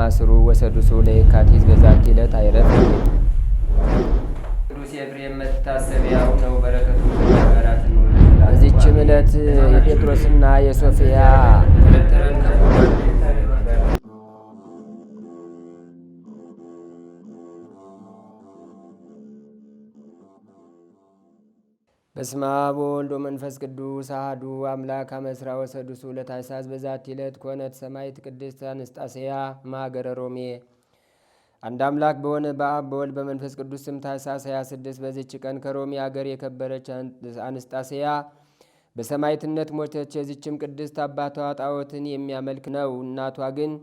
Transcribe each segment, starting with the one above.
ማስሩ ወሰዱሱ ለየካቲት በዛቲ ዕለት አይረፍ። ቅዱስ ኤፍሬም መታሰቢያው ነው። በረከቱ ጋራት ነው። በዚችም ዕለት የጴጥሮስና የሶፊያ በስመ አብ ወወልድ ወመንፈስ ቅዱስ አሐዱ አምላክ አመ ዕስራ ወሰዱሱ ለታኅሳስ በዛቲ ዕለት ኮነት ሰማዕት ቅድስት አንስጣስያ እምሀገረ ሮሜ። አንድ አምላክ በሆነ በአብ በወልድ በመንፈስ ቅዱስ ስም ታኅሳስ 26 በዚች ቀን ከሮሜ አገር የከበረች አንስጣስያ በሰማዕትነት ሞተች። የዚችም ቅድስት አባቷ ጣዖትን የሚያመልክ ነው። እናቷ ግን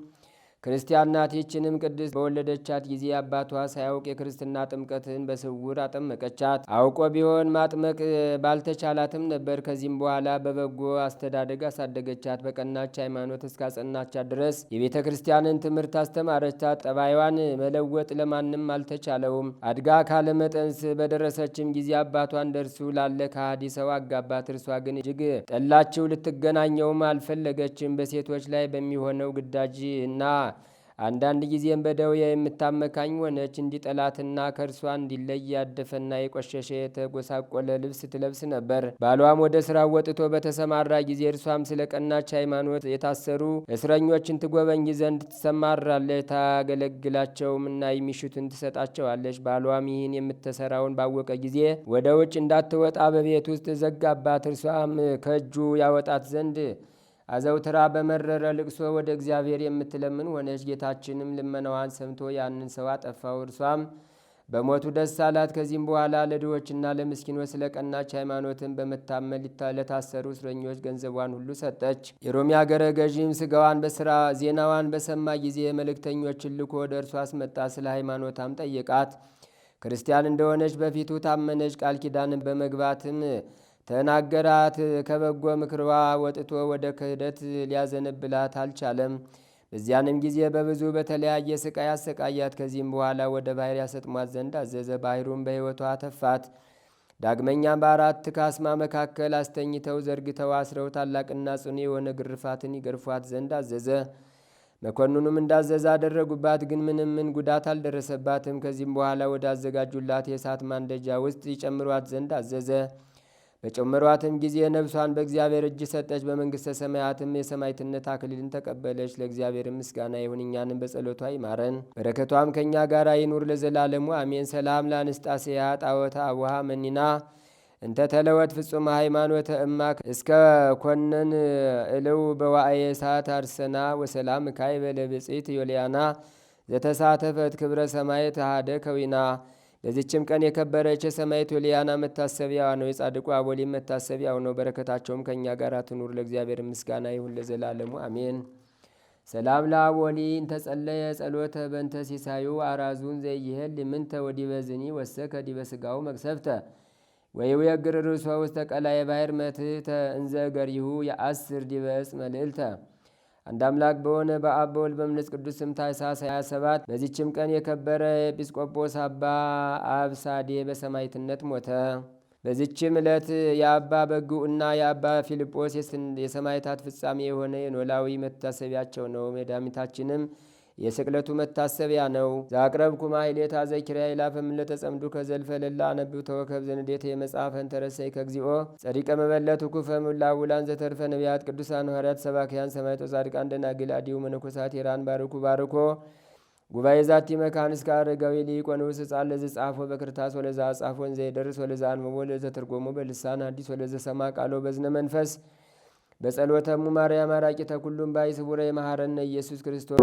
ክርስቲያን ናት። ይህችንም ቅድስት በወለደቻት ጊዜ አባቷ ሳያውቅ የክርስትና ጥምቀትን በስውር አጠመቀቻት። አውቆ ቢሆን ማጥመቅ ባልተቻላትም ነበር። ከዚህም በኋላ በበጎ አስተዳደግ አሳደገቻት። በቀናች ሃይማኖት እስካጸናቻት ድረስ የቤተ ክርስቲያንን ትምህርት አስተማረቻት። ጠባይዋን መለወጥ ለማንም አልተቻለውም። አድጋ ካለመጠንስ በደረሰችም ጊዜ አባቷ እንደርሱ ላለ ከሃዲ ሰው አጋባት። እርሷ ግን እጅግ ጠላችው። ልትገናኘውም አልፈለገችም። በሴቶች ላይ በሚሆነው ግዳጅ እና አንዳንድ ጊዜም በደዌ የምታመካኝ ሆነች። እንዲጠላትና ከእርሷ እንዲለይ ያደፈና የቆሸሸ የተጎሳቆለ ልብስ ትለብስ ነበር። ባሏም ወደ ስራ ወጥቶ በተሰማራ ጊዜ እርሷም ስለ ቀናች ሃይማኖት የታሰሩ እስረኞችን ትጎበኝ ዘንድ ትሰማራለች። ታገለግላቸውም እና የሚሹትን ትሰጣቸዋለች። ባሏም ይህን የምትሰራውን ባወቀ ጊዜ ወደ ውጭ እንዳትወጣ በቤት ውስጥ ዘጋባት። እርሷም ከእጁ ያወጣት ዘንድ አዘውትራ በመረረ ልቅሶ ወደ እግዚአብሔር የምትለምን ሆነች። ጌታችንም ልመናዋን ሰምቶ ያንን ሰው አጠፋው። እርሷም በሞቱ ደስ አላት። ከዚህም በኋላ ለድሆችና ለምስኪኖች ስለ ቀናች ሃይማኖትን በመታመን ለታሰሩ እስረኞች ገንዘቧን ሁሉ ሰጠች። የሮሚ አገረ ገዥም ስጋዋን በስራ ዜናዋን በሰማ ጊዜ መልእክተኞችን ልኮ ወደ እርሷ አስመጣ። ስለ ሃይማኖታም ጠየቃት። ክርስቲያን እንደሆነች በፊቱ ታመነች። ቃል ኪዳንን በመግባትም ተናገራት። ከበጎ ምክርዋ ወጥቶ ወደ ክህደት ሊያዘነብላት አልቻለም። በዚያንም ጊዜ በብዙ በተለያየ ስቃይ አሰቃያት። ከዚህም በኋላ ወደ ባሕር ያሰጥሟት ዘንድ አዘዘ። ባሕሩም በሕይወቷ ተፋት። ዳግመኛም በአራት ካስማ መካከል አስተኝተው ዘርግተው አስረው ታላቅና ጽኑ የሆነ ግርፋትን ይገርፏት ዘንድ አዘዘ። መኮንኑም እንዳዘዘ አደረጉባት። ግን ምንም ጉዳት አልደረሰባትም። ከዚህም በኋላ ወደ አዘጋጁላት የእሳት ማንደጃ ውስጥ ይጨምሯት ዘንድ አዘዘ። በጨመሯትም ጊዜ ነፍሷን በእግዚአብሔር እጅ ሰጠች። በመንግሥተ ሰማያትም የሰማዕትነት አክሊልን ተቀበለች። ለእግዚአብሔር ምስጋና ይሁን፣ እኛንም በጸሎቷ ይማረን፣ በረከቷም ከእኛ ጋር ይኑር ለዘላለሙ አሜን። ሰላም ለአንስጣስያ ጣዖተ አቡሃ መኒና እንተ ተለወት ፍጹመ ሃይማኖተ እማክ እስከ ኮነን እልው በዋዕየ እሳት አርሰና ወሰላም ካይበ ለብጽት ዮልያና ዘተሳተፈት ክብረ ሰማይ ተሃደ ከዊና። በዚችም ቀን የከበረች የሰማዕት ዮልያና መታሰቢያዋ ነው። የጻድቁ አቦሊም መታሰቢያው ነው። በረከታቸውም ከእኛ ጋር ትኑር ለእግዚአብሔር ምስጋና ይሁን ለዘላለሙ አሜን። ሰላም ለአቦሊ እንተጸለየ ጸሎተ በንተ ሲሳዩ አራዙን ዘይህል ምንተ ወዲበዝኒ ወሰከ ዲበ ስጋው መቅሰፍተ ወይውየግር ርእሶ ውስተ ቀላየ ባሕር መትሕተ እንዘ ገሪሁ የአስር ዲበ ዕፅ መልዕልተ። አንድ አምላክ በሆነ በአብ በወልድ በመንፈስ ቅዱስ ስም ታኅሳስ 27 በዚችም ቀን የከበረ ኤጲስቆጶስ አባ አብሳዴ በሰማዕትነት ሞተ። በዚችም ዕለት የአባ በጉዕ እና የአባ ፊልጶስ የሰማዕታት ፍጻሜ የሆነ የኖላዊ መታሰቢያቸው ነው። መድኃኒታችንም የስቅለቱ መታሰቢያ ነው። ዛቅረብኩ ማሕሌተ ዘኪርያ ይላፈም ለተጸምዱ ከዘልፈ ለላ አነብብ ተወከብ ዘንዴተ የመጽሐፈን ተረሰይ ከግዚኦ ጸዲቀ መበለት ኩፈም ላውላን ዘተርፈ ነቢያት ቅዱሳን ሐዋርያት ሰባክያን ሰማዕታት ጻድቃን ደናግል አዲሁ መነኮሳት ሄራን ባርኩ ባርኮ ጉባኤ ዛቲ መካን እስከ አረጋዊ ሊቆንውስ ሕፃን ለዘጻፎ በክርታስ ወለዛ ጻፎን ዘይደርስ ወለዛ አንብቦ ለዘተርጎሞ በልሳን አዲስ ወለዘ ሰማ ቃሎ በዝነ መንፈስ በጸሎተሙ ማርያም አራቂተ ኩሉም ባይ ስቡረ የመሐረነ ኢየሱስ ክርስቶስ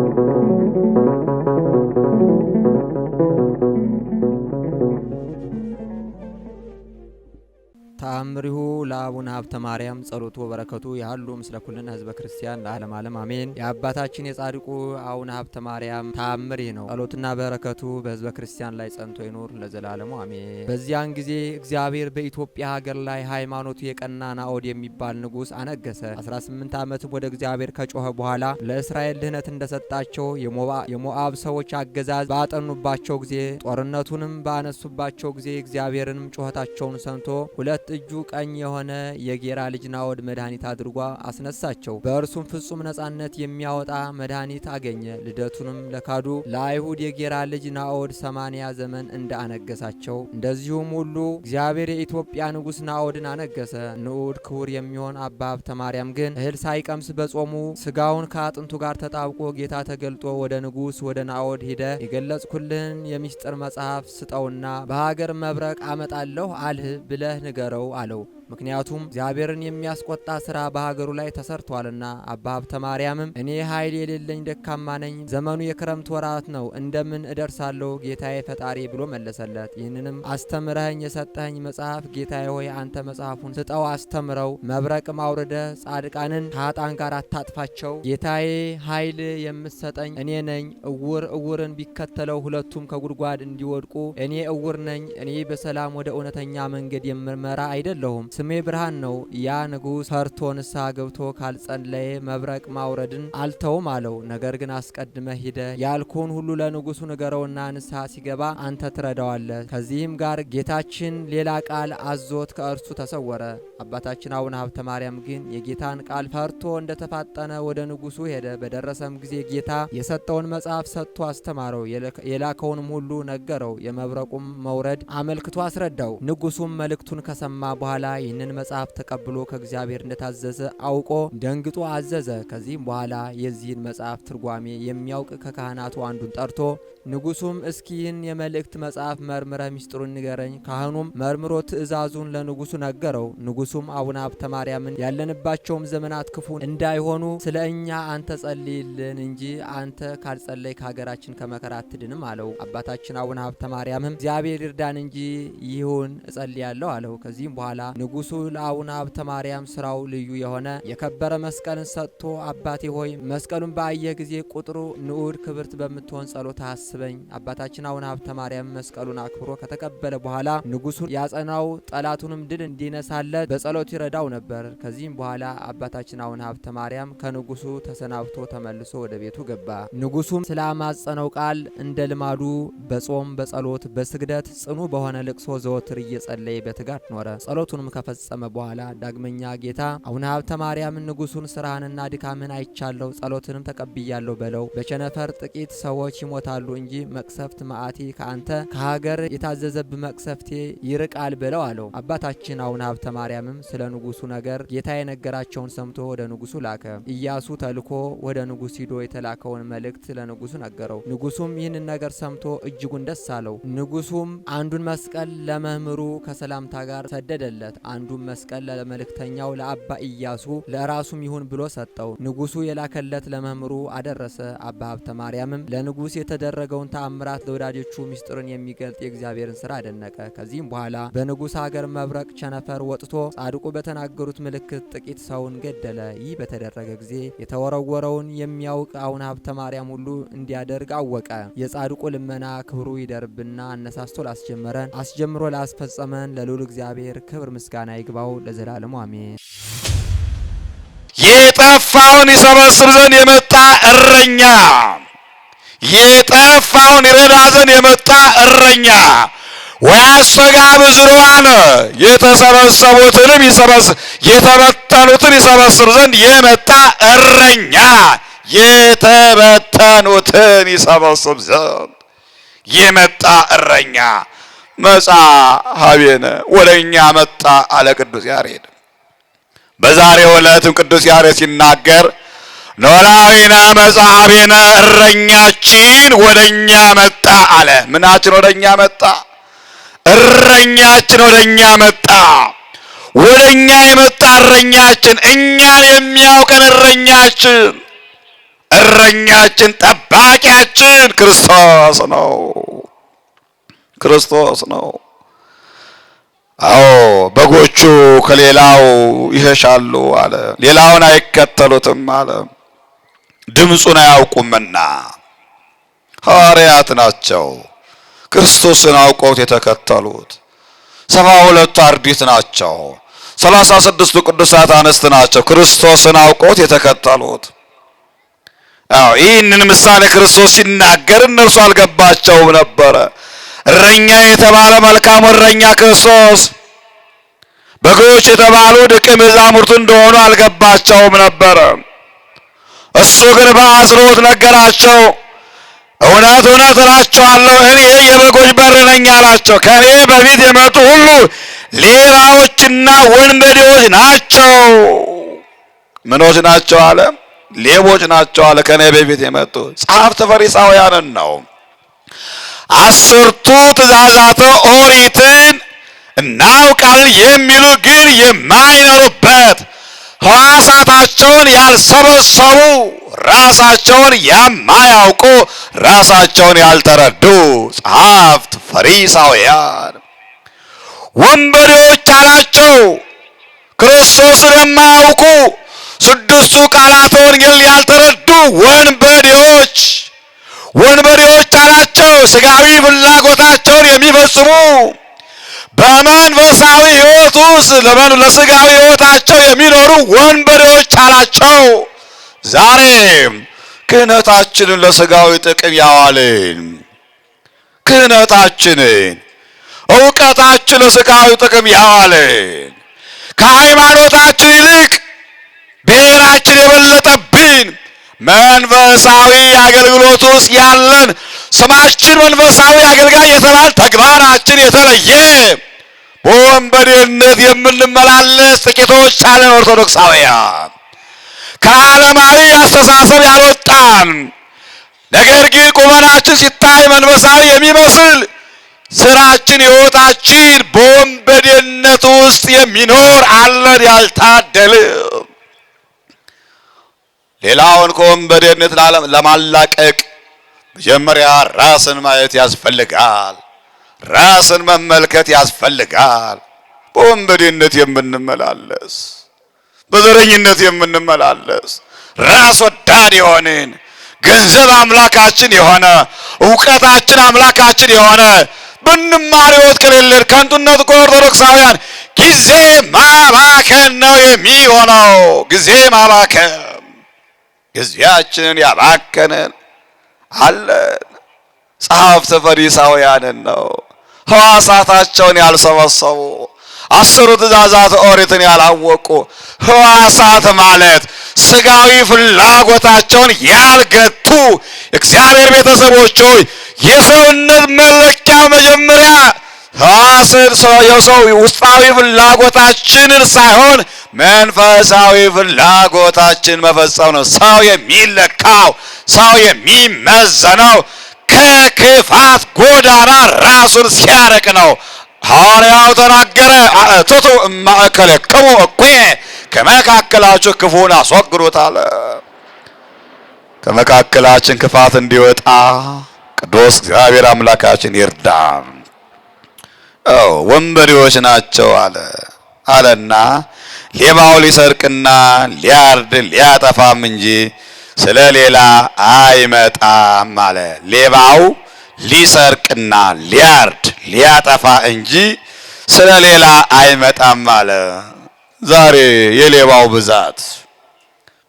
ተአምሪሁ ለአቡነ ሀብተ ማርያም ጸሎቱ በረከቱ ያሉ ምስለ ኩልነ ህዝበ ክርስቲያን ለዓለም ዓለም አሜን። የአባታችን የጻድቁ አቡነ ሀብተ ማርያም ተአምር ነው። ጸሎትና በረከቱ በህዝበ ክርስቲያን ላይ ጸንቶ ይኖር ለዘላለሙ አሜን። በዚያን ጊዜ እግዚአብሔር በኢትዮጵያ ሀገር ላይ ሃይማኖቱ የቀና ናኦድ የሚባል ንጉሥ አነገሰ። 18 ዓመትም ወደ እግዚአብሔር ከጮኸ በኋላ ለእስራኤል ድህነት እንደሰጣቸው የሞዓብ ሰዎች አገዛዝ ባጠኑባቸው ጊዜ ጦርነቱንም ባነሱባቸው ጊዜ እግዚአብሔርንም ጩኸታቸውን ሰምቶ ሁለት እጁ ቀኝ የሆነ የጌራ ልጅ ናዖድ መድኃኒት አድርጎ አስነሳቸው። በእርሱም ፍጹም ነጻነት የሚያወጣ መድኃኒት አገኘ። ልደቱንም ለካዱ ለአይሁድ የጌራ ልጅ ናዖድ 80 ዘመን እንዳነገሳቸው እንደዚሁም ሁሉ እግዚአብሔር የኢትዮጵያ ንጉሥ ናዖድን አነገሰ። ንዑድ ክቡር የሚሆን አባ ሀብተ ማርያም ግን እህል ሳይቀምስ በጾሙ ስጋውን ከአጥንቱ ጋር ተጣብቆ ጌታ ተገልጦ ወደ ንጉሥ ወደ ናዖድ ሂደ የገለጽኩልህን የሚስጥር መጽሐፍ ስጠውና በሀገር መብረቅ አመጣለሁ አልህ ብለህ ንገረው አለው። ምክንያቱም እግዚአብሔርን የሚያስቆጣ ሥራ በሀገሩ ላይ ተሰርቷልና። አባ ሀብተ ማርያምም እኔ ኃይል የሌለኝ ደካማ ነኝ፣ ዘመኑ የክረምት ወራት ነው፣ እንደምን እደርሳለሁ ጌታዬ ፈጣሪ ብሎ መለሰለት። ይህንንም አስተምረኸኝ የሰጠኸኝ መጽሐፍ ጌታዬ ሆይ አንተ መጽሐፉን ስጠው አስተምረው፣ መብረቅም አውርደ ጻድቃንን ከኃጥአን ጋር አታጥፋቸው። ጌታዬ ኃይል የምትሰጠኝ እኔ ነኝ። እውር እውርን ቢከተለው ሁለቱም ከጉድጓድ እንዲወድቁ እኔ እውር ነኝ። እኔ በሰላም ወደ እውነተኛ መንገድ የምመራ አይደለሁም። ስሜ ብርሃን ነው። ያ ንጉሥ ፈርቶ ንስሐ ገብቶ ካልጸለየ መብረቅ ማውረድን አልተውም አለው። ነገር ግን አስቀድመህ ሂደ ያልኩህን ሁሉ ለንጉሡ ንገረውና ንስሐ ሲገባ አንተ ትረዳዋለህ። ከዚህም ጋር ጌታችን ሌላ ቃል አዞት ከእርሱ ተሰወረ። አባታችን አቡነ ሀብተ ማርያም ግን የጌታን ቃል ፈርቶ እንደተፋጠነ ወደ ንጉሡ ሄደ። በደረሰም ጊዜ ጌታ የሰጠውን መጽሐፍ ሰጥቶ አስተማረው። የላከውንም ሁሉ ነገረው። የመብረቁም መውረድ አመልክቶ አስረዳው። ንጉሡም መልእክቱን ከሰማ በኋላ ይህንን መጽሐፍ ተቀብሎ ከእግዚአብሔር እንደታዘዘ አውቆ ደንግጦ አዘዘ። ከዚህም በኋላ የዚህን መጽሐፍ ትርጓሜ የሚያውቅ ከካህናቱ አንዱን ጠርቶ ንጉሡም እስኪ ይህን የመልእክት መጽሐፍ መርምረህ ሚስጥሩን ንገረኝ። ካህኑም መርምሮ ትእዛዙን ለንጉሡ ነገረው። ንጉሡም አቡነ ሀብተ ማርያምን ያለንባቸውም ዘመናት ክፉ እንዳይሆኑ ስለ እኛ አንተ ጸልይልን እንጂ አንተ ካልጸለይ ከሀገራችን ከመከራ አትድንም አለው። አባታችን አቡነ ሀብተ ማርያምም እግዚአብሔር ይርዳን እንጂ ይሁን እጸልያለሁ አለው። ከዚህም በኋላ ንጉሡ ለአቡነ ሀብተ ማርያም ስራው ልዩ የሆነ የከበረ መስቀልን ሰጥቶ አባቴ ሆይ መስቀሉን ባየህ ጊዜ ቁጥሩ ንዑድ ክብርት በምትሆን ጸሎት አስበኝ። አባታችን አቡነ ሀብተ ማርያም መስቀሉን አክብሮ ከተቀበለ በኋላ ንጉሡን ያጸናው፣ ጠላቱንም ድል እንዲነሳለት በጸሎት ይረዳው ነበር። ከዚህም በኋላ አባታችን አቡነ ሀብተ ማርያም ከንጉሡ ተሰናብቶ ተመልሶ ወደ ቤቱ ገባ። ንጉሡም ስላማጸነው ቃል እንደ ልማዱ በጾም በጸሎት በስግደት ጽኑ በሆነ ልቅሶ ዘወትር እየጸለየ በትጋት ኖረ። ጸሎቱንም ከፈጸመ በኋላ ዳግመኛ ጌታ አቡነ ሀብተ ማርያምን ንጉሡን ስራህንና ድካምን አይቻለሁ፣ ጸሎትንም ተቀብያለሁ በለው። በቸነፈር ጥቂት ሰዎች ይሞታሉ እንጂ መቅሰፍት መዓቴ ከአንተ ከሀገር የታዘዘብ መቅሰፍቴ ይርቃል በለው አለው። አባታችን አቡነ ሀብተ ማርያምም ስለ ንጉሡ ነገር ጌታ የነገራቸውን ሰምቶ ወደ ንጉሡ ላከ። ኢያሱ ተልኮ ወደ ንጉሥ ሂዶ የተላከውን መልእክት ለንጉሡ ነገረው። ንጉሡም ይህንን ነገር ሰምቶ እጅጉን ደስ አለው። ንጉሡም አንዱን መስቀል ለመምህሩ ከሰላምታ ጋር ሰደደለት። አንዱን መስቀል ለመልእክተኛው ለአባ ኢያሱ ለራሱም ይሁን ብሎ ሰጠው። ንጉሡ የላከለት ለመምህሩ አደረሰ። አባ ሀብተ ማርያምም ለንጉሥ የተደረገውን ተአምራት ለወዳጆቹ ምስጢርን የሚገልጥ የእግዚአብሔርን ስራ አደነቀ። ከዚህም በኋላ በንጉሥ ሀገር መብረቅ ቸነፈር ወጥቶ ጻድቁ በተናገሩት ምልክት ጥቂት ሰውን ገደለ። ይህ በተደረገ ጊዜ የተወረወረውን የሚያውቅ አቡነ ሀብተ ማርያም ሁሉ እንዲያደርግ አወቀ። የጻድቁ ልመና ክብሩ ይደርብና አነሳስቶ ላስጀመረን አስጀምሮ ላስፈጸመን ለልዑል እግዚአብሔር ክብር ምስጋና ይግባው ለዘላለሙ አሜን። የጠፋውን ይሰበስብ ዘንድ የመጣ እረኛ፣ የጠፋውን ይረዳ ዘንድ የመጣ እረኛ ወያስተጋብ ዝርዋነ የተሰበሰቡትንም የተበተኑትን ይሰበስብ ዘንድ የመጣ እረኛ የተበተኑትን ይሰበስብ ዘንድ የመጣ እረኛ መጻ ሀቤነ ወደኛ መጣ አለ ቅዱስ ያሬድ። በዛሬው ዕለትም ቅዱስ ያሬድ ሲናገር ኖላዊነ መጻ ሀቤነ እረኛችን ወደኛ መጣ አለ። ምናችን ወደኛ መጣ? እረኛችን ወደኛ መጣ። ወደኛ የመጣ እረኛችን፣ እኛን የሚያውቀን እረኛችን ጠባቂያችን ክርስቶስ ነው። ክርስቶስ ነው። አዎ በጎቹ ከሌላው ይሸሻሉ አለ፣ ሌላውን አይከተሉትም አለ፣ ድምፁን አያውቁምና። ሐዋርያት ናቸው ክርስቶስን አውቀውት የተከተሉት። 72 አርድእት ናቸው። 36ቱ ቅዱሳት አንስት ናቸው ክርስቶስን አውቀውት የተከተሉት። አዎ ይህንን ምሳሌ ክርስቶስ ሲናገር እነርሱ አልገባቸውም ነበረ። እረኛ የተባለ መልካም እረኛ ክርስቶስ በጎች የተባሉ ደቀ መዛሙርቱ እንደሆኑ አልገባቸውም ነበር። እሱ ግን በአጽንኦት ነገራቸው። እውነት እውነት እላችኋለሁ እኔ የበጎች በር ነኝ አላቸው። ከእኔ በፊት የመጡ ሁሉ ሌባዎችና ወንበዴዎች ናቸው። ምኖች ናቸው አለ? ሌቦች ናቸው አለ። ከእኔ በፊት የመጡ ጸሐፍተ ፈሪሳውያንን ነው። 10ቱ ትእዛዛተ ኦሪትን እናውቃለን የሚሉ ግን የማይኖሩበት ሕዋሳታቸውን ያልሰበሰቡ ራሳቸውን የማያውቁ ራሳቸውን ያልተረዱ ጸሐፍት ፈሪሳውያን ወንበዴዎች አላቸው። ክርስቶስን የማያውቁ 6ቱ ቃላተ ወንጌል ያልተረዱ ወንበዴዎች አላቸው። ሥጋዊ ፍላጎታቸውን የሚፈጽሙ በመንፈሳዊ ሕይወት ውስጥ ለሥጋዊ ሕይወታቸው የሚኖሩ ወንበዴዎች አላቸው። ዛሬ ክህነታችንን ለሥጋዊ ጥቅም ያዋልን፣ ክህነታችንን ዕውቀታችን ለሥጋዊ ጥቅም ያዋልን፣ ከሃይማኖታችን ይልቅ ብሔራችን የበለጠብን፣ መንፈሳዊ አገልግሎት ውስጥ ያለን ስማችን መንፈሳዊ አገልጋይ የተባል ተግባራችን የተለየ በወንበዴነት የምንመላለስ ጥቂቶች አለን። ኦርቶዶክሳውያን ከዓለማዊ አስተሳሰብ ያልወጣን ነገር ግን ቁመናችን ሲታይ መንፈሳዊ የሚመስል ስራችን ሕይወታችን በወንበዴነት ውስጥ የሚኖር አለን ያልታደልን። ሌላውን ከወንበዴነት ለማላቀቅ መጀመሪያ ራስን ማየት ያስፈልጋል። ራስን መመልከት ያስፈልጋል። በወንበዴነት የምንመላለስ፣ በዘረኝነት የምንመላለስ፣ ራስ ወዳድ የሆንን ገንዘብ አምላካችን የሆነ ዕውቀታችን አምላካችን የሆነ ብንማር ሕይወት ከሌለን ከንቱነት እኮ ኦርቶዶክሳውያን ጊዜ ማባከን ነው የሚሆነው። ጊዜ ማባከን ጊዜያችንን ያባከንን አለን። ጸሐፍተ ፈሪሳውያንን ነው። ሕዋሳታቸውን ያልሰበሰቡ 10ቱ ትእዛዛተ ኦሪትን ያላወቁ። ሕዋሳት ማለት ሥጋዊ ፍላጎታቸውን ያልገቱ እግዚአብሔር ቤተሰቦች ሆይ የሰውነት መለኪያው መጀመሪያ ሕዋስን የሰው ውስጣዊ ፍላጎታችንን ሳይሆን መንፈሳዊ ፍላጎታችን መፈጸም ነው። ሰው የሚለካው ሰው የሚመዘነው ከክፋት ጎዳና ራሱን ሲያርቅ ነው። ሐዋርያው ተናገረ፣ አእትቱ እማእከለክሙ እኩየ፣ ከመካከላችሁ ክፉን አስወግዱት አለ። ከመካከላችን ክፋት እንዲወጣ ቅዱስ እግዚአብሔር አምላካችን ይርዳን። ወንበዴዎች ናቸው አለና ሌባው ሊሰርቅና ሊያርድ ሊያጠፋም እንጂ ስለ ሌላ አይመጣም አለ። ሌባው ሊሰርቅና ሊያርድ ሊያጠፋ እንጂ ስለ ሌላ አይመጣም አለ። ዛሬ የሌባው ብዛት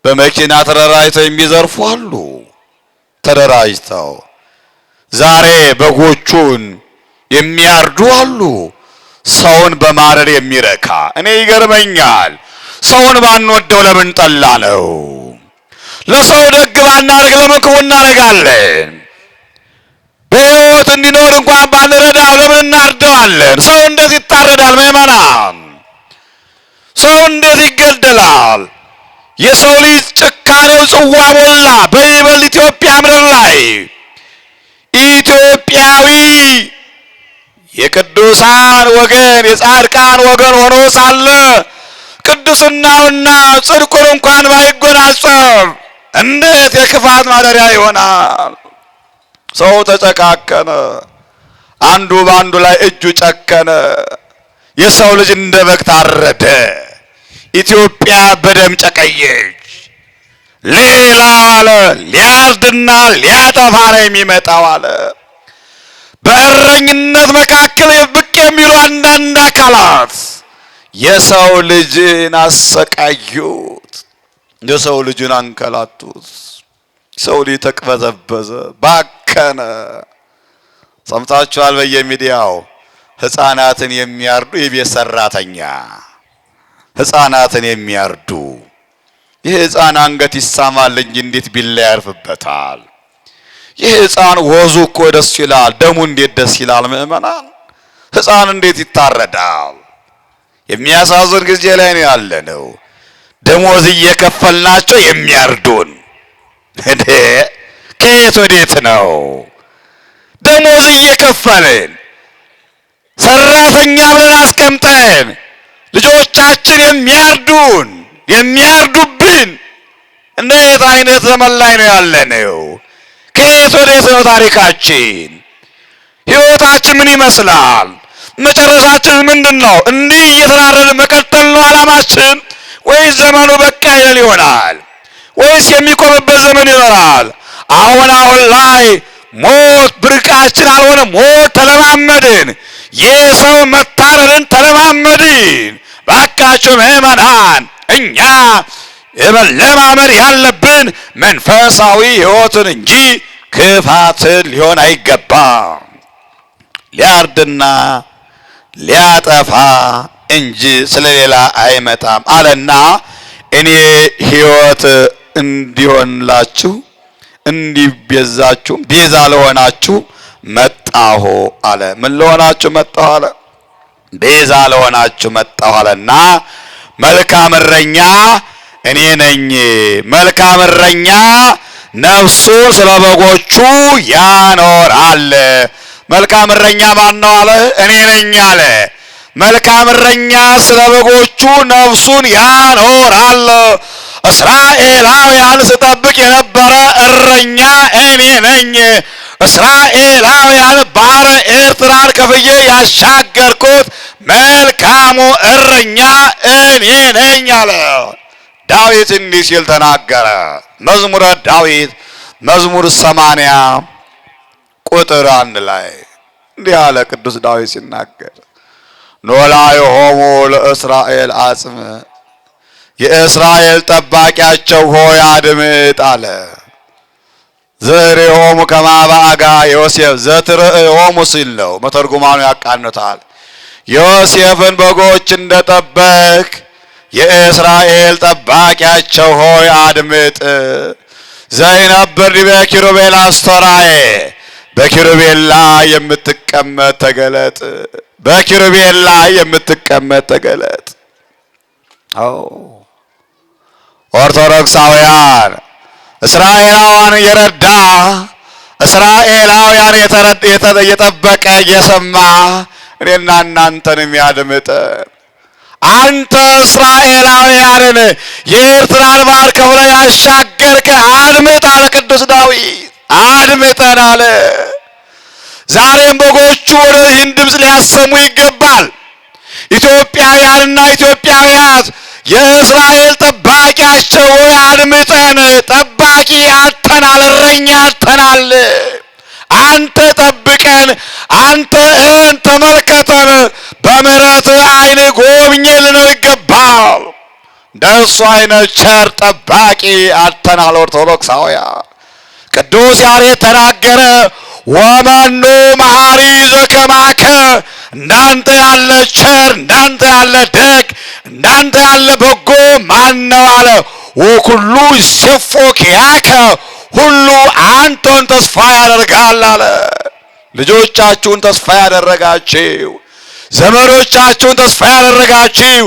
በመኪና ተደራጅተው የሚዘርፉ አሉ። ተደራጅተው ዛሬ በጎቹን የሚያርዱ አሉ። ሰውን በማረድ የሚረካ እኔ ይገርመኛል። ሰውን ባንወደው ለምን ጠላ ነው? ለሰው ደግ ባናደርግ ለምን ክፉ እናደርጋለን? በሕይወት እንዲኖር እንኳን ባንረዳው ለምን እናርደዋለን? ሰው እንዴት ይታረዳል? ምዕመናን፣ ሰው እንዴት ይገደላል? የሰው ልጅ ጭካኔው ጽዋ ሞላ። በይበልጥ ኢትዮጵያ ምድር ላይ ኢትዮጵያዊ የቅዱሳን ወገን የጻድቃን ወገን ሆኖ ሳለ ቅዱስናውና ጽድቁን እንኳን ባይጎናጸፍ እንዴት የክፋት ማደሪያ ይሆናል? ሰው ተጨካከነ። አንዱ በአንዱ ላይ እጁ ጨከነ። የሰው ልጅ እንደ በግ ታረደ። ኢትዮጵያ በደም ጨቀየች። ሌላው አለ ሊያርድና ሊያጠፋ ነው የሚመጣው አለ። በእረኝነት መካከል ብቅ የሚሉ አንዳንድ አካላት የሰው ልጅን አሰቃዩት፣ የሰው ልጅን አንከላቱት። ሰው ልጅ ተቅበዘበዘ፣ ባከነ። ሰምታችኋል በየሚዲያው ሕፃናትን የሚያርዱ የቤት ሰራተኛ ሕፃናትን የሚያርዱ። ይህ ሕፃን አንገት ይሳማል እንጂ እንዴት ቢላ ያርፍበታል? ይህ ሕፃን ወዙ እኮ ደስ ይላል፣ ደሙ እንዴት ደስ ይላል! ምእመናን ሕፃን እንዴት ይታረዳል? የሚያሳዝን ጊዜ ላይ ነው ያለነው። ደሞዝ እየከፈልናቸው የሚያርዱን እንዴ! ከየት ወዴት ነው? ደሞዝ እየከፈልን ሰራተኛ ብለን አስቀምጠን ልጆቻችን የሚያርዱን የሚያርዱብን እንዴት አይነት ዘመን ላይ ነው ያለነው? ከየት ወዴት ነው ታሪካችን? ሕይወታችን ምን ይመስላል? መጨረሻችን ምንድን ነው? እንዲህ እየተራረድን መቀጠል ነው ዓላማችን? ወይስ ዘመኑ በቃ ይል ይሆናል? ወይስ የሚቆምበት ዘመን ይኖራል? አሁን ላይ ሞት ብርቃችን አልሆነ። ሞት ተለማመድን። የሰው መታረድን ተለማመድን። ባካችሁ ምእመናን እኛ መለማመድ ያለብን መንፈሳዊ ሕይወትን እንጂ ክፋትን ሊሆን አይገባም። ሊያርድና ሊያጠፋ እንጂ ስለሌላ አይመጣም አለና እኔ ሕይወት እንዲሆንላችሁ እንዲቤዛችሁ ቤዛ ለሆናችሁ መጣሁ አለ። ምን ለሆናችሁ መጣሁ አለ? ቤዛ ለሆናችሁ መጣሁ አለና መልካም እረኛ እኔ ነኝ። መልካም እረኛ ነፍሱን ስለ በጎቹ ያኖራል። መልካም እረኛ ማን ነው አለ? እኔ ነኝ አለ። መልካም እረኛ ስለ በጎቹ ነፍሱን ያኖራል። እስራኤላውያን ስጠብቅ የነበረ እረኛ እኔ ነኝ። እስራኤላውያን ባህረ ኤርትራን ከፍዬ ያሻገርኩት መልካሙ እረኛ እኔ ነኝ አለ። ዳዊት እንዲህ ሲል ተናገረ። መዝሙረ ዳዊት መዝሙር 80 ቁጥር 1 ላይ እንዲህ አለ ቅዱስ ዳዊት ሲናገር ኖላዮሙ ለእስራኤል አጽም፣ የእስራኤል ጠባቂያቸው ሆይ አድምጥ አለ። ዘርዔሆሙ ከማባጋ ዮሴፍ ዘትርእዮሙ ሲል ነው መተርጉማኑ ያቃኑታል። ዮሴፍን በጎች እንደጠበቅ የእስራኤል ጠባቂያቸው ሆይ አድምጥ። ዘይነብር ዲበ ኪሩቤል አስተርአየ፣ በኪሩቤል ላይ የምትቀመጥ ተገለጥ። በኪሩቤል ላይ የምትቀመጥ ተገለጥ። ኦርቶዶክሳውያን እስራኤላውያን የረዳ እስራኤላውያን የጠበቀ የሰማ እኔና እናንተንም ያድምጠን። አንተ እስራኤላውያንን የኤርትራን ባህር ከፍለህ ያሻገርክ አድምጥ አለ ቅዱስ ዳዊት። አድምጠን አለ። ዛሬም በጎቹ ይህን ድምፅ ሊያሰሙ ይገባል። ኢትዮጵያውያንና ኢትዮጵያውያት የእስራኤል ጠባቂያቸው ሆይ አድምጠን። ጠባቂ አጥተናል፣ እረኛ አጥተናል። አንተ ጠብቀን፣ አንተ ተመልከተን፣ በምሕረት ዓይን ጎብኝልን ነው ይገባል። እንደሱ አይነት ቸር ጠባቂ አጥተናል። ኦርቶዶክሳውያን ቅዱስ ያሬድ ተናገረ። ወመኑ መሐሪ ዘከማከ፣ እንዳንተ ያለ ቸር፣ እንዳንተ ያለ ደግ፣ እንዳንተ ያለ በጎ ማን ነው አለ። ወኩሉ ይሴፎ ኪያከ፣ ሁሉ አንተን ተስፋ ያደርጋል አለ። ልጆቻችሁን ተስፋ ያደረጋችሁ፣ ዘመዶቻችሁን ተስፋ ያደረጋችሁ፣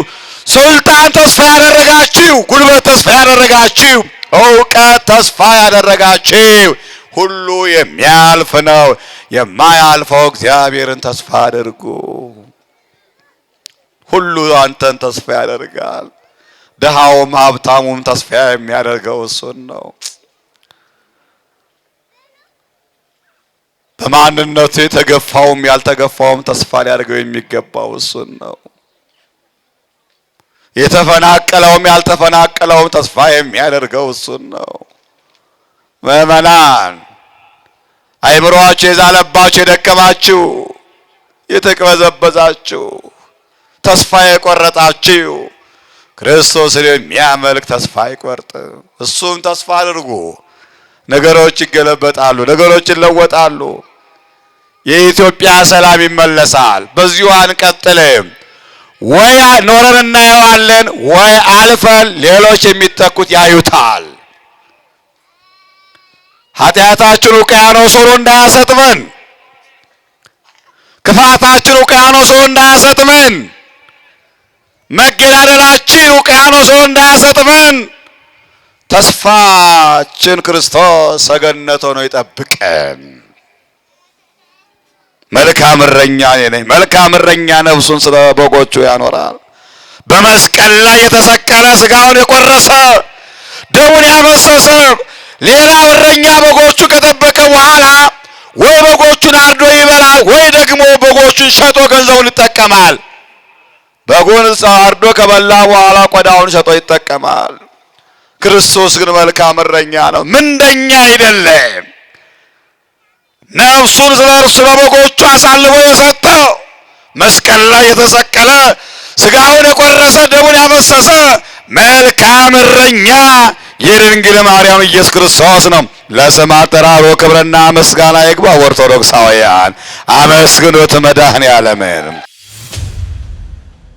ስልጣን ተስፋ ያደረጋችሁ፣ ጉልበት ተስፋ ያደረጋችሁ፣ እውቀት ተስፋ ያደረጋችሁ ሁሉ የሚያልፍ ነው። የማያልፈው እግዚአብሔርን ተስፋ አድርጉ። ሁሉ አንተን ተስፋ ያደርጋል። ድሃውም ሀብታሙም ተስፋ የሚያደርገው እሱን ነው። በማንነቱ የተገፋውም ያልተገፋውም ተስፋ ሊያደርገው የሚገባው እሱን ነው። የተፈናቀለውም ያልተፈናቀለውም ተስፋ የሚያደርገው እሱን ነው። ምእመናን አይምሮአችሁ የዛለባችሁ፣ የደከማችሁ፣ የተቅበዘበዛችሁ፣ ተስፋ የቆረጣችሁ ክርስቶስን የሚያመልክ ተስፋ አይቆርጥም። እሱም ተስፋ አድርጉ። ነገሮች ይገለበጣሉ፣ ነገሮች ይለወጣሉ። የኢትዮጵያ ሰላም ይመለሳል። በዚሁ አንቀጥልም። ወይ ኖረን እናየዋለን፣ ወይ አልፈን ሌሎች የሚተኩት ያዩታል። ኃጢአታችን ውቅያኖስ ሆኖ እንዳያሰጥመን፣ ክፋታችን ውቅያኖስ ሆኖ እንዳያሰጥመን፣ መገዳደላችን ውቅያኖስ ሆኖ እንዳያሰጥመን ተስፋችን ክርስቶስ ሰገነት ሆኖ ይጠብቀን። መልካም እረኛ ነኝ። መልካም እረኛ ነፍሱን ስለ በጎቹ ያኖራል። በመስቀል ላይ የተሰቀለ ስጋውን የቆረሰ ደሙን ያፈሰሰ ሌላ እረኛ በጎቹ ከጠበቀ በኋላ ወይ በጎቹን አርዶ ይበላል፣ ወይ ደግሞ በጎቹን ሸጦ ገንዘቡን ይጠቀማል። በጎን አርዶ ከበላ በኋላ ቆዳውን ሸጦ ይጠቀማል። ክርስቶስ ግን መልካም እረኛ ነው፣ ምንደኛ አይደለም። ነፍሱን ስለ እርሱ በበጎቹ አሳልፎ የሰጠ መስቀል ላይ የተሰቀለ ስጋውን የቆረሰ ደሙን ያፈሰሰ መልካም እረኛ የድንግል ማርያም ኢየሱስ ክርስቶስ ነው። ለስም አጠራሩ ክብርና ምስጋና ይግባ። ኦርቶዶክሳውያን አመስግኑት መድኃኔዓለምን።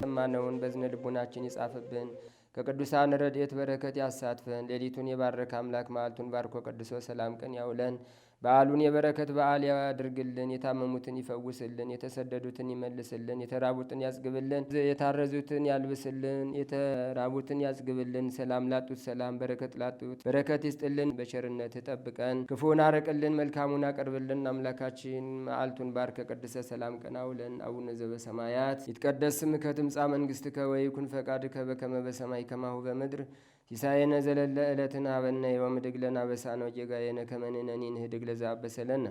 ሰማነውን በዝነ ልቡናችን ይጻፍብን፣ ከቅዱሳን ረድኤት በረከት ያሳትፈን። ሌሊቱን የባረከ አምላክ መዓልቱን ባርኮ ቀድሶ ሰላም ቀን ያውለን። በዓሉን የበረከት በዓል ያድርግልን። የታመሙትን ይፈውስልን፣ የተሰደዱትን ይመልስልን፣ የተራቡትን ያጽግብልን፣ የታረዙትን ያልብስልን፣ የተራቡትን ያጽግብልን። ሰላም ላጡት ሰላም፣ በረከት ላጡት በረከት ይስጥልን። በቸርነት ጠብቀን፣ ክፉን አርቅልን፣ መልካሙን አቅርብልን። አምላካችን መዓልቱን ባርከ ቀድሰ ሰላም ቀን አውለን። አቡነ ዘበሰማያት ይትቀደስ ስምከ ትምጻእ መንግሥትከ ወይኩን ፈቃድከ በከመ በሰማይ ከማሁ በምድር ሲሳየነ ዘለለ ዕለትነ ሀበነ ዮም ወኅድግ ለነ አበሳነ ወጌጋየነ ከመ ንሕነኒ ንኅድግ ለዘአበሰለነ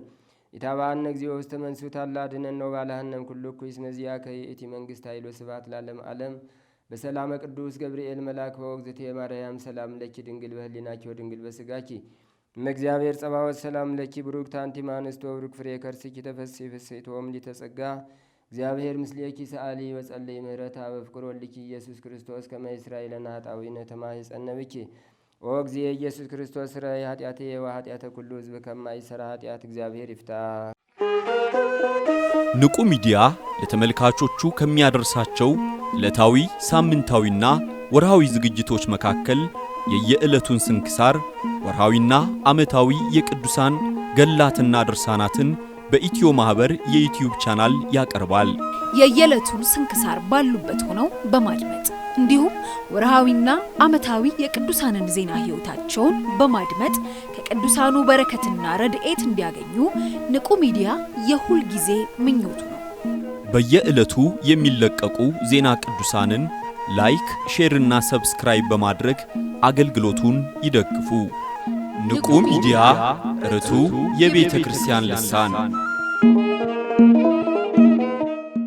ኢታብአነ እግዚኦ ውስተ መንሱት አላ አድኅነነ ወባልሐነ እምኩሉ እኩይ እስመ ዚአከ ይእቲ መንግሥት ኃይል ወስብሐት ለዓለመ ዓለም። በሰላመ ቅዱስ ገብርኤል መልአክ ወእግዝእትየ ማርያም ሰላም ለኪ ድንግል በህሊናኪ ወድንግል በሥጋኪ እመ እግዚአብሔር ጸባኦት ሰላም ለኪ ብሩክት አንቲ እምአንስቶ ብሩክ ፍሬ ከርሥኪ ተፈሥሒ ፍሥሕት ወምልዕተ ጸጋ እግዚአብሔር ምስሌኪ ሰአሊ ወጸልይ ምህረታ በፍቅር ወልኪ ኢየሱስ ክርስቶስ ከመ ይስራይ ለነ ኃጣውኢነ ተማኅፀነ ብኪ ኦ እግዚእ ኢየሱስ ክርስቶስ ስረይ ኃጢአቴ ወኃጢአተ ኩሉ ሕዝብ ከማይሰራ ኃጢአት እግዚአብሔር ይፍታ። ንቁ ሚዲያ ለተመልካቾቹ ከሚያደርሳቸው ዕለታዊ ሳምንታዊና ወርሃዊ ዝግጅቶች መካከል የየዕለቱን ስንክሳር ወርሃዊና ዓመታዊ የቅዱሳን ገላትና ድርሳናትን በኢትዮ ማህበር የዩቲዩብ ቻናል ያቀርባል። የየዕለቱን ስንክሳር ባሉበት ሆነው በማድመጥ እንዲሁም ወርሃዊና ዓመታዊ የቅዱሳንን ዜና ሕይወታቸውን በማድመጥ ከቅዱሳኑ በረከትና ረድኤት እንዲያገኙ ንቁ ሚዲያ የሁል ጊዜ ምኞቱ ነው። በየዕለቱ የሚለቀቁ ዜና ቅዱሳንን ላይክ፣ ሼርና ሰብስክራይብ በማድረግ አገልግሎቱን ይደግፉ። ንቁ ሚዲያ ርቱ የቤተ ክርስቲያን ልሳን